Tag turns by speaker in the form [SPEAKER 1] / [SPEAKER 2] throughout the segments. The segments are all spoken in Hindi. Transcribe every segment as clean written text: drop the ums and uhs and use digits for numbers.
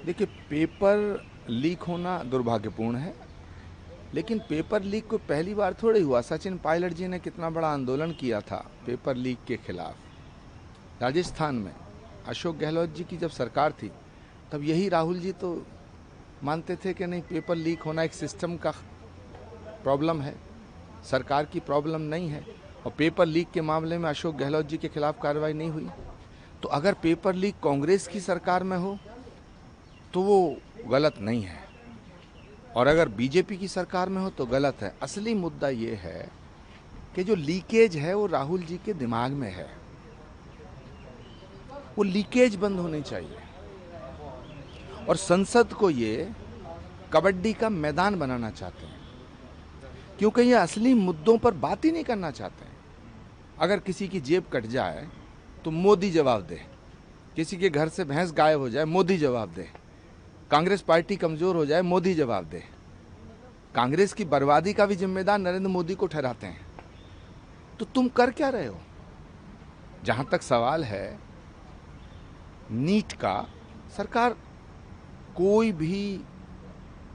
[SPEAKER 1] देखिए, पेपर लीक होना दुर्भाग्यपूर्ण है, लेकिन पेपर लीक को पहली बार थोड़े हुआ। सचिन पायलट जी ने कितना बड़ा आंदोलन किया था पेपर लीक के खिलाफ। राजस्थान में अशोक गहलोत जी की जब सरकार थी, तब यही राहुल जी तो मानते थे कि नहीं, पेपर लीक होना एक सिस्टम का प्रॉब्लम है, सरकार की प्रॉब्लम नहीं है। और पेपर लीक के मामले में अशोक गहलोत जी के खिलाफ कार्रवाई नहीं हुई। तो अगर पेपर लीक कांग्रेस की सरकार में हो तो वो गलत नहीं है, और अगर बीजेपी की सरकार में हो तो गलत है। असली मुद्दा ये है कि जो लीकेज है वो राहुल जी के दिमाग में है। वो लीकेज बंद होनी चाहिए, और संसद को ये कबड्डी का मैदान बनाना चाहते हैं, क्योंकि ये असली मुद्दों पर बात ही नहीं करना चाहते हैं। अगर किसी की जेब कट जाए तो मोदी जवाब दे, किसी के घर से भैंस गायब हो जाए मोदी जवाब दे, कांग्रेस पार्टी कमजोर हो जाए मोदी जवाब दे, कांग्रेस की बर्बादी का भी जिम्मेदार नरेंद्र मोदी को ठहराते हैं। तो तुम कर क्या रहे हो? जहां तक सवाल है नीट का, सरकार कोई भी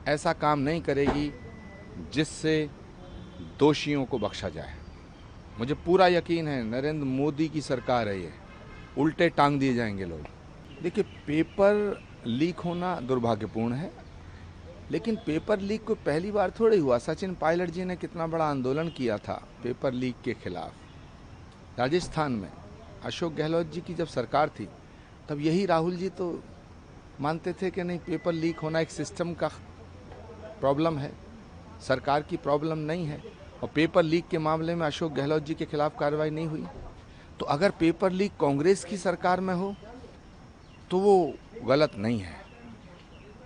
[SPEAKER 1] ऐसा काम नहीं करेगी जिससे दोषियों को बख्शा जाए। मुझे पूरा यकीन है नरेंद्र मोदी की सरकार है ये, उल्टे टांग दिए जाएंगे लोग। देखिए, पेपर लीक होना दुर्भाग्यपूर्ण है, लेकिन पेपर लीक को पहली बार थोड़े हुआ। सचिन पायलट जी ने कितना बड़ा आंदोलन किया था पेपर लीक के खिलाफ। राजस्थान में अशोक गहलोत जी की जब सरकार थी, तब यही राहुल जी तो मानते थे कि नहीं, पेपर लीक होना एक सिस्टम का प्रॉब्लम है, सरकार की प्रॉब्लम नहीं है। और पेपर लीक के मामले में अशोक गहलोत जी के खिलाफ कार्रवाई नहीं हुई। तो अगर पेपर लीक कांग्रेस की सरकार में हो तो वो गलत नहीं है,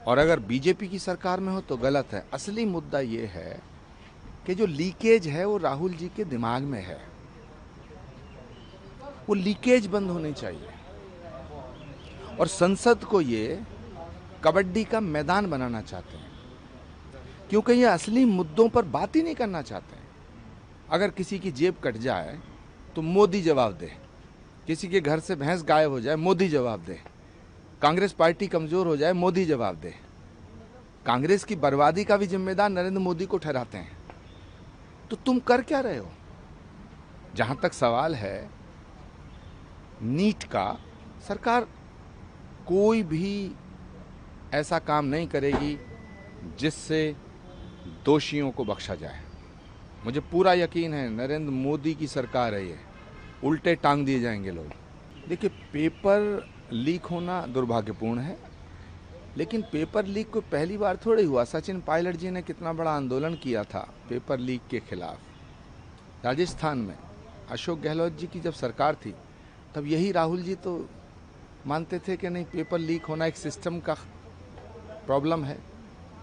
[SPEAKER 1] और अगर बीजेपी की सरकार में हो तो गलत है। असली मुद्दा ये है कि जो लीकेज है वो राहुल जी के दिमाग में है। वो लीकेज बंद होनी चाहिए, और संसद को ये कबड्डी का मैदान बनाना चाहते हैं, क्योंकि ये असली मुद्दों पर बात ही नहीं करना चाहते हैं। अगर किसी की जेब कट जाए तो मोदी जवाब दे, किसी के घर से भैंस गायब हो जाए मोदी जवाब दे, कांग्रेस पार्टी कमजोर हो जाए मोदी जवाब दे, कांग्रेस की बर्बादी का भी जिम्मेदार नरेंद्र मोदी को ठहराते हैं। तो तुम कर क्या रहे हो? जहां तक सवाल है नीट का, सरकार कोई भी ऐसा काम नहीं करेगी जिससे दोषियों को बख्शा जाए। मुझे पूरा यकीन है नरेंद्र मोदी की सरकार है ये, उल्टे टांग दिए जाएंगे लोग। देखिए, पेपर लीक होना दुर्भाग्यपूर्ण है, लेकिन पेपर लीक को पहली बार थोड़े हुआ। सचिन पायलट जी ने कितना बड़ा आंदोलन किया था पेपर लीक के खिलाफ। राजस्थान में अशोक गहलोत जी की जब सरकार थी, तब यही राहुल जी तो मानते थे कि नहीं, पेपर लीक होना एक सिस्टम का प्रॉब्लम है,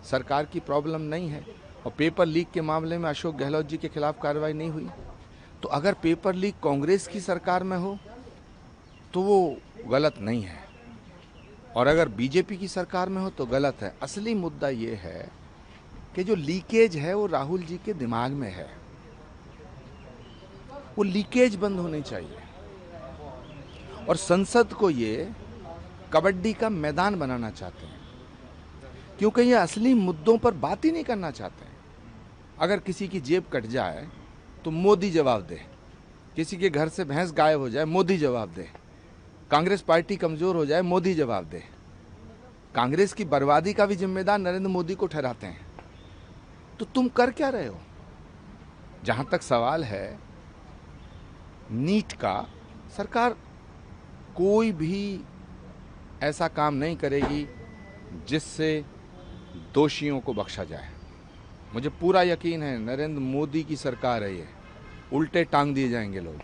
[SPEAKER 1] सरकार की प्रॉब्लम नहीं है। और पेपर लीक के मामले में अशोक गहलोत जी के खिलाफ कार्रवाई नहीं हुई। तो अगर पेपर लीक कांग्रेस की सरकार में हो तो वो गलत नहीं है, और अगर बीजेपी की सरकार में हो तो गलत है। असली मुद्दा ये है कि जो लीकेज है वो राहुल जी के दिमाग में है। वो लीकेज बंद होनी चाहिए, और संसद को ये कबड्डी का मैदान बनाना चाहते हैं, क्योंकि ये असली मुद्दों पर बात ही नहीं करना चाहते हैं। अगर किसी की जेब कट जाए तो मोदी जवाब दे, किसी के घर से भैंस गायब हो जाए मोदी जवाब दे, कांग्रेस पार्टी कमजोर हो जाए मोदी जवाब दे, कांग्रेस की बर्बादी का भी जिम्मेदार नरेंद्र मोदी को ठहराते हैं। तो तुम कर क्या रहे हो? जहां तक सवाल है नीट का, सरकार कोई भी ऐसा काम नहीं करेगी जिससे दोषियों को बख्शा जाए। मुझे पूरा यकीन है नरेंद्र मोदी की सरकार है ये, उल्टे टांग दिए जाएंगे लोग।